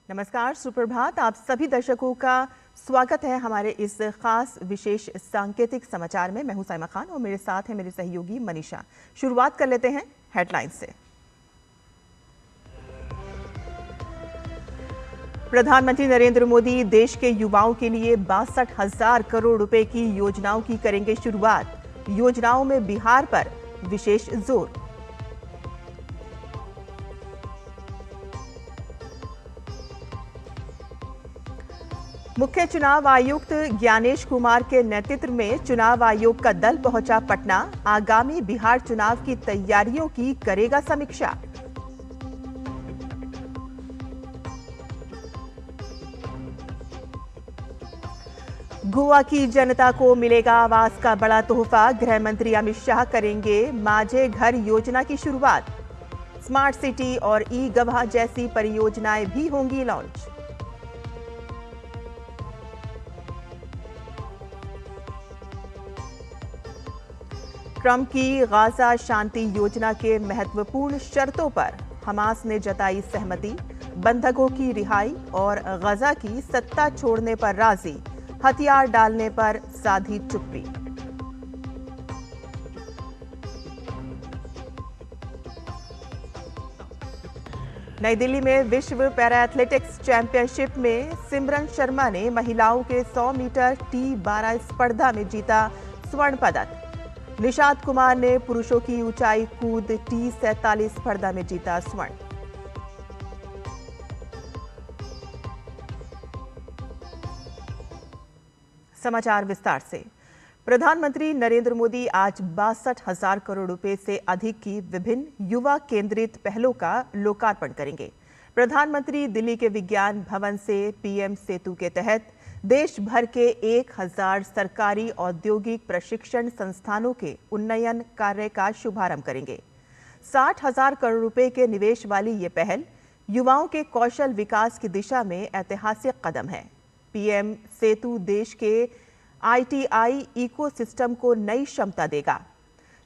नमस्कार, सुप्रभात। आप सभी दर्शकों का स्वागत है हमारे इस खास विशेष सांकेतिक समाचार में। मैं हूं साइमा खान और मेरे साथ है मेरे सहयोगी मनीषा। शुरुआत कर लेते हैं हेडलाइंस से। प्रधानमंत्री नरेंद्र मोदी देश के युवाओं के लिए 62,000 करोड़ रुपए की योजनाओं की करेंगे शुरुआत। योजनाओं में बिहार पर विशेष जोर। मुख्य चुनाव आयुक्त ज्ञानेश कुमार के नेतृत्व में चुनाव आयोग का दल पहुंचा पटना। आगामी बिहार चुनाव की तैयारियों की करेगा समीक्षा। गोवा की जनता को मिलेगा आवास का बड़ा तोहफा। गृह मंत्री अमित शाह करेंगे माझे घर योजना की शुरुआत। स्मार्ट सिटी और ई गवाह जैसी परियोजनाएं भी होंगी लॉन्च। ट्रंप की गाजा शांति योजना के महत्वपूर्ण शर्तों पर हमास ने जताई सहमति। बंधकों की रिहाई और गाजा की सत्ता छोड़ने पर राजी। हथियार डालने पर साधी चुप्पी। नई दिल्ली में विश्व पैरा एथलेटिक्स चैंपियनशिप में सिमरन शर्मा ने महिलाओं के 100 मीटर T12 स्पर्धा में जीता स्वर्ण पदक। निशांत कुमार ने पुरुषों की ऊंचाई कूद T47 स्पर्धा में जीता स्वर्ण। समाचार विस्तार से। प्रधानमंत्री नरेंद्र मोदी आज 62,000 करोड़ रुपए से अधिक की विभिन्न युवा केंद्रित पहलों का लोकार्पण करेंगे। प्रधानमंत्री दिल्ली के विज्ञान भवन से पीएम सेतु के तहत देश भर के 1,000 सरकारी औद्योगिक प्रशिक्षण संस्थानों के उन्नयन कार्य का शुभारंभ करेंगे। 60,000 करोड़ रुपए के निवेश वाली ये पहल युवाओं के कौशल विकास की दिशा में ऐतिहासिक कदम है। पीएम सेतु देश के आईटीआई इकोसिस्टम को नई क्षमता देगा।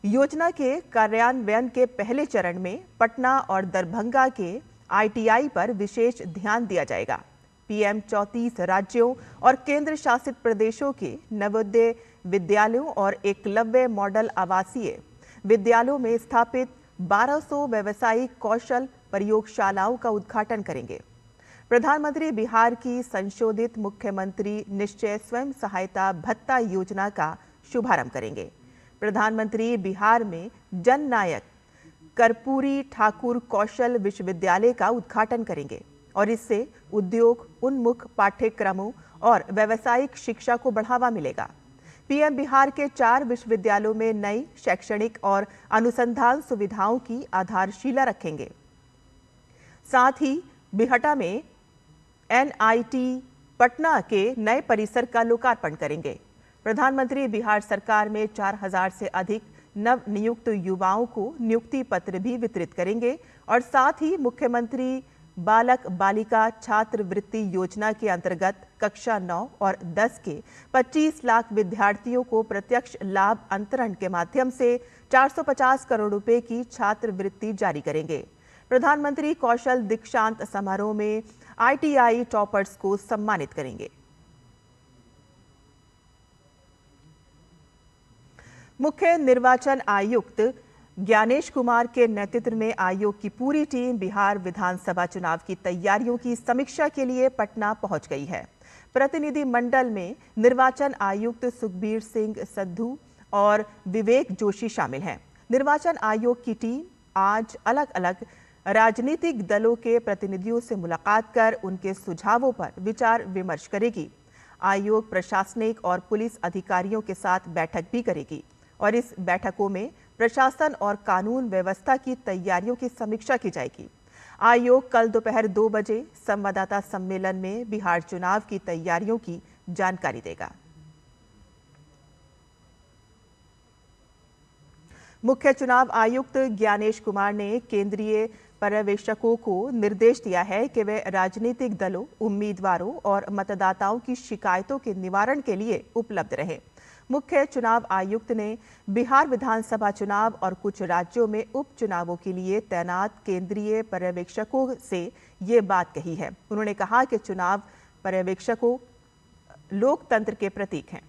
योजना के कार्यान्वयन के पहले चरण में पटना और दरभंगा के आईटीआई पर विशेष ध्यान दिया जाएगा। पीएम 34 राज्यों और केंद्र शासित प्रदेशों के नवोदय विद्यालयों और एकलव्य मॉडल आवासीय विद्यालयों में स्थापित 1200 व्यावसायिक कौशल प्रयोगशालाओं का उद्घाटन करेंगे। प्रधानमंत्री बिहार की संशोधित मुख्यमंत्री निश्चय स्वयं सहायता भत्ता योजना का शुभारंभ करेंगे। प्रधानमंत्री बिहार में जननायक कर्पूरी ठाकुर कौशल विश्वविद्यालय का उद्घाटन करेंगे और इससे उद्योग उन्मुख पाठ्यक्रमों और व्यावसायिक शिक्षा को बढ़ावा मिलेगा। पीएम बिहार के 4 विश्वविद्यालयों में नई शैक्षणिक और अनुसंधान सुविधाओं की आधारशिला रखेंगे। साथ ही बिहटा में एनआईटी पटना के नए परिसर का लोकार्पण करेंगे। प्रधानमंत्री बिहार सरकार में 4,000 से अधिक नव नियुक्त युवाओं को नियुक्ति पत्र भी वितरित करेंगे और साथ ही मुख्यमंत्री बालक बालिका छात्रवृत्ति योजना के अंतर्गत कक्षा 9 और 10 के 25 लाख विद्यार्थियों को प्रत्यक्ष लाभ अंतरण के माध्यम से 450 करोड़ रुपए की छात्रवृत्ति जारी करेंगे। प्रधानमंत्री कौशल दीक्षांत समारोह में आईटीआई टॉपर्स को सम्मानित करेंगे। मुख्य निर्वाचन आयुक्त ज्ञानेश कुमार के नेतृत्व में आयोग की पूरी टीम बिहार विधानसभा चुनाव की तैयारियों की समीक्षा के लिए पटना पहुंच गई है। प्रतिनिधि मंडल में निर्वाचन आयुक्त सुखबीर सिंह संधू और विवेक जोशी शामिल हैं। निर्वाचन आयोग की टीम आज अलग अलग राजनीतिक दलों के प्रतिनिधियों से मुलाकात कर उनके सुझावों पर विचार विमर्श करेगी। आयोग प्रशासनिक और पुलिस अधिकारियों के साथ बैठक भी करेगी और इस बैठकों में प्रशासन और कानून व्यवस्था की तैयारियों की समीक्षा की जाएगी। आयोग कल दोपहर 2 बजे संवाददाता सम्मेलन में बिहार चुनाव की तैयारियों की जानकारी देगा। मुख्य चुनाव आयुक्त ज्ञानेश कुमार ने केंद्रीय पर्यवेक्षकों को निर्देश दिया है कि वे राजनीतिक दलों, उम्मीदवारों और मतदाताओं की शिकायतों के निवारण के लिए उपलब्ध रहें। मुख्य चुनाव आयुक्त ने बिहार विधानसभा चुनाव और कुछ राज्यों में उपचुनावों के लिए तैनात केंद्रीय पर्यवेक्षकों से ये बात कही है। उन्होंने कहा कि चुनाव पर्यवेक्षकों लोकतंत्र के प्रतीक हैं।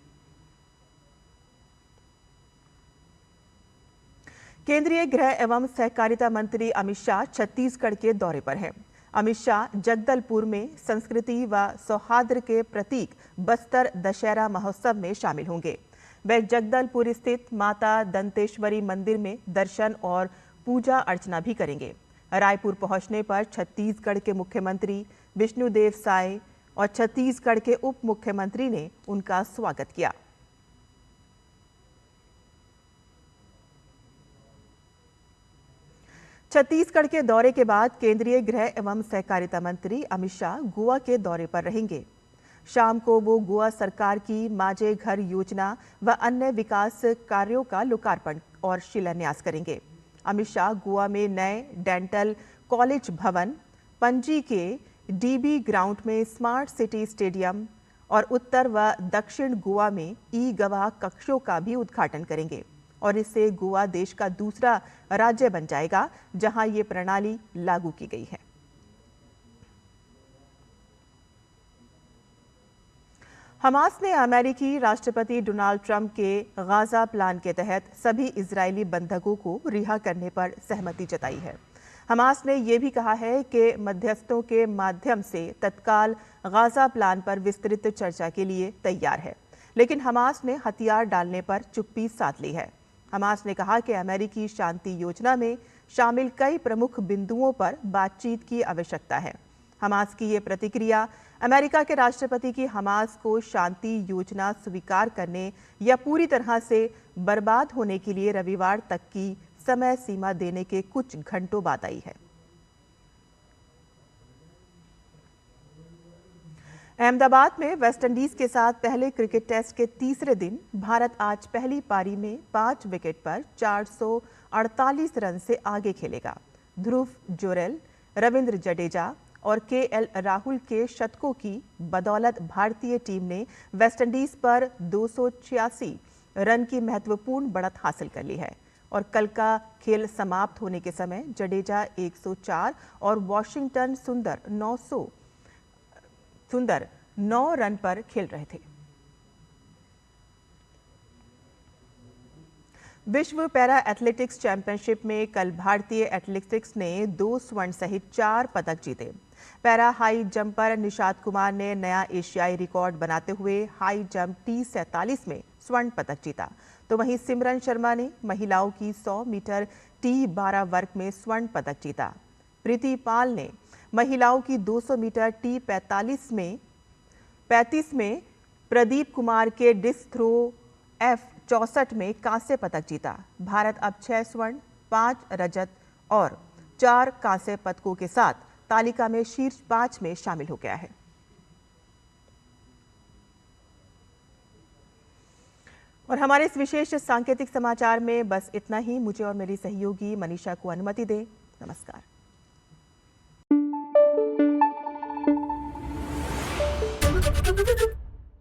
केंद्रीय गृह एवं सहकारिता मंत्री अमित शाह छत्तीसगढ़ के दौरे पर हैं। अमित शाह जगदलपुर में संस्कृति व सौहार्द के प्रतीक बस्तर दशहरा महोत्सव में शामिल होंगे। वे जगदलपुर स्थित माता दंतेश्वरी मंदिर में दर्शन और पूजा अर्चना भी करेंगे। रायपुर पहुंचने पर छत्तीसगढ़ के मुख्यमंत्री विष्णुदेव साय और छत्तीसगढ़ के उप मुख्यमंत्री ने उनका स्वागत किया। छत्तीसगढ़ के दौरे के बाद केंद्रीय गृह एवं सहकारिता मंत्री अमित शाह गोवा के दौरे पर रहेंगे। शाम को वो गोवा सरकार की माझे घर योजना व अन्य विकास कार्यों का लोकार्पण और शिलान्यास करेंगे। अमित शाह गोवा में नए डेंटल कॉलेज भवन, पणजी के डीबी ग्राउंड में स्मार्ट सिटी स्टेडियम और उत्तर व दक्षिण गोवा में ई गवाह कक्षों का भी उद्घाटन करेंगे और इससे गोवा देश का दूसरा राज्य बन जाएगा जहां ये प्रणाली लागू की गई है। हमास ने अमेरिकी राष्ट्रपति डोनाल्ड ट्रंप के गाजा प्लान के तहत सभी इजरायली बंधकों को रिहा करने पर सहमति जताई है। हमास ने यह भी कहा है कि मध्यस्थों के माध्यम से तत्काल गाजा प्लान पर विस्तृत चर्चा के लिए तैयार है, लेकिन हमास ने हथियार डालने पर चुप्पी साध ली है। हमास ने कहा कि अमेरिकी शांति योजना में शामिल कई प्रमुख बिंदुओं पर बातचीत की आवश्यकता है। हमास की ये प्रतिक्रिया अमेरिका के राष्ट्रपति की हमास को शांति योजना स्वीकार करने या पूरी तरह से बर्बाद होने के लिए रविवार तक की समय सीमा देने के कुछ घंटों बाद आई है। अहमदाबाद में वेस्टइंडीज के साथ पहले क्रिकेट टेस्ट के तीसरे दिन भारत आज पहली पारी में 5 विकेट पर 448 रन से आगे खेलेगा। ध्रुव जुरेल, रविंद्र जडेजा और केएल राहुल के शतकों की बदौलत भारतीय टीम ने वेस्टइंडीज पर 286 रन की महत्वपूर्ण बढ़त हासिल कर ली है और कल का खेल समाप्त होने के समय जडेजा 104 और वॉशिंगटन सुंदर 9 रन पर खेल रहे थे। विश्व पैरा एथलेटिक्स चैंपियनशिप में कल भारतीय एथलेटिक्स ने 2 स्वर्ण सहित 4 पदक जीते। Para high jumper Nishad Kumar ने नया एशियाई रिकॉर्ड बनाते हुए हाई जंप T47 में स्वर्ण पदक जीता, तो वहीं सिमरन शर्मा ने महिलाओं की 100 मीटर T12 वर्ग में स्वर्ण पदक जीता। प्रीति पाल ने महिलाओं की 200 मीटर T35 में प्रदीप कुमार के डिस्क थ्रो F64 में कांस्य पदक जीता। भारत अब 6 स्वर्ण, 5 रजत और 4 कांस्य पदकों के साथ तालिका में शीर्ष 5 में शामिल हो गया है। और हमारे इस विशेष सांकेतिक समाचार में बस इतना ही। मुझे और मेरी सहयोगी मनीषा को अनुमति दें। नमस्कार।